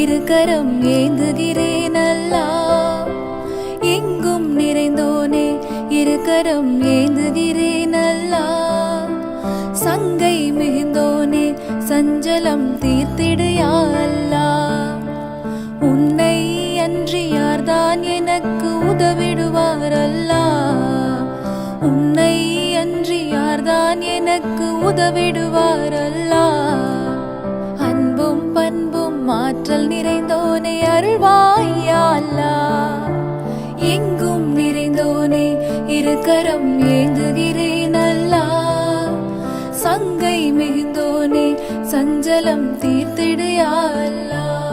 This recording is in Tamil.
இருகரம் ஏந்துகிறேன் அல்லாஹ். எங்கும் நிறைந்தோனே இருகரம் ஏந்துகிறேன் அல்லாஹ். சங்கை மிகுந்தோனே சஞ்சலம் தீர்த்திடு யா அல்லாஹ். உன்னை அன்றி யார்தான் எனக்கு உதவிடுவார் அல்லாஹ். உன்னை அன்றி யார்தான் எனக்கு உதவிடுவார் அல்லாஹ். அன்பும் பண்பும் ஆற்றல் நிறைந்தோனே அருள்வாய் யா அல்லாஹ். எங்கும் நிறைந்தோனே இருகரம் ஏந்துகிறேன் அல்லாஹ். சங்கை மிகுந்தோனே சஞ்சலம் தீர்த்திடு யா அல்லாஹ்.